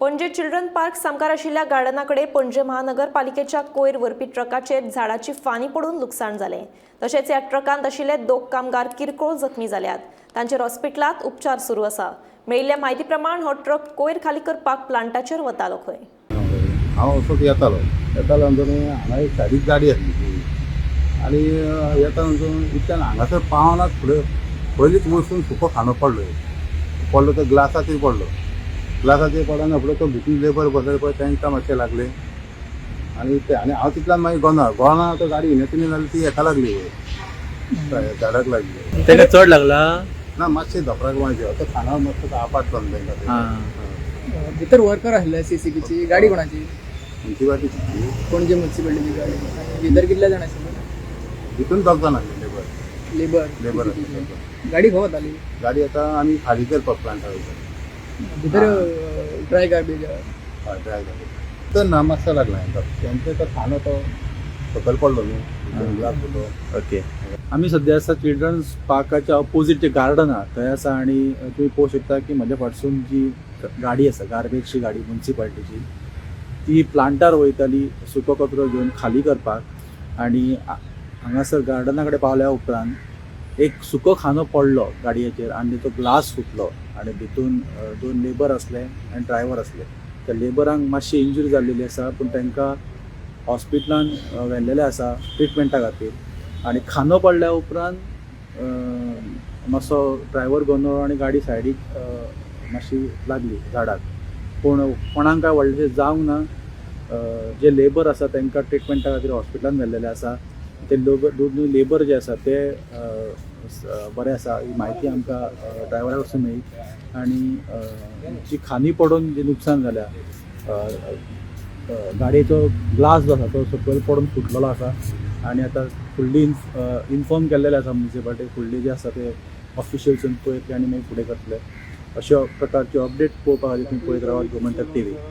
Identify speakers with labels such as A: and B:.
A: पणजे children park सामकार आशिल्ल्या गार्डनाकडे पणजे महानगरपालिकेच्या कोयर व्हरपी ट्रकाचेर झाडाची फानी पडून लुकसाण जालें। तशेंच ह्या ट्रकांत आशिल्ले 2 कामगार किरकोळ जखमी जाल्यात। तांचेर हॉस्पिटलांत उपचार सुरू आसा। मेळिल्ल्या म्हायती प्रमाण हो ट्रक कोयर खाली करपाक प्लांटाचेर वतालो खंय।
B: हांव असोच येतालो म्हणून हांगा एक सायडीक गाडी आसली आनी येता म्हणून इतल्यान हांगासर पावनात फुडें पयलींच वचून सुको खांदो पडलो तो ग्लासाचेर पडलो। ग्लासाचेर पडना फुडें तो भितून लेबर बसले पळय तांकां मातशें लागलें आनी हांव तितल्यान मागीर गोना तो गाडी इनेतिनी जाली ती हेका लागली झाडाक लागली।
C: तेका चड लागला
B: ना मातशें धपराक मातशें तो खांदो मातसो आपाट जालो तांकां।
D: भितर वर्कर आसले CCBची गाडी कोणाची?
B: म्युन्सिपालिटीची
D: पणजे म्युन्सिपालिटीची गाडी। भितर कितले जाण आशिल्ले?
B: भितून 2 जाण आसले लेबर
D: गाडी खंय वताली?
B: गाडी आतां आमी खाली करपाक प्लांटा वयता
D: भितर ड्राय गार्बेज
B: हय ड्राय गाडी तर ना मातसो लागला तेंचे तो खांदो तो सकयल पडलो न्हू ग्लास फुटलो।
C: ओके आमी सद्या आसा चिल्ड्रन्स पार्काच्या ऑपोजीट जे गार्डन आहा थंय आसा आनी तुमी पळोवंक शकता की म्हज्या फाटसून जी गाडी आसा गार्बेजची गाडी म्युन्सिपालिटीची ती प्लांटार वयताली सुको कचरो घेवन खाली करपाक आनी हांगासर गार्डना कडेन पावल्या उपरांत एक सुको खांदो पडलो गाडयेचेर आनी तो ग्लास फुटलो आनी भितून 2 लेबर आसले आनी ड्रायव्हर आसले। त्या लेबरांक मातशी इंजुरी जाल्लेली आसा पूण तांकां हॉस्पिटलान व्हेल्लेले आसा ट्रिटमेंटा खातीर आनी खांदो पडल्या उपरांत मातसो ड्रायव्हर गोंदळ आनी गाडी सायडीक मातशी लागली झाडाक पूण कोणाक काय व्हडलेशें जावंक ना। जे लेबर आसा तांकां ट्रिटमेंटा खातीर हॉस्पिटलान व्हेल्लेले आसा। ते दोन लेबर जे आसा ते बरे आसा ही म्हायती आमकां ड्रायव्हरा कडसून मेळ्ळी आनी जी खांदी पडून जी नुकसान जाल्या गाडयेचो ग्लास जो आसा तो सकयल पडून फुटलेलो आसा आनी आतां फुडली इन्फॉर्म केल्लेले आसा म्युन्सिपालिटी फुडली जे आसा ते ऑफिशियल्सून पळयतले आनी मागीर फुडें करतले। अशा प्रकारचे अपडेट पळोवपा खातीर तुमी पळयत रावात गोमंतक TV।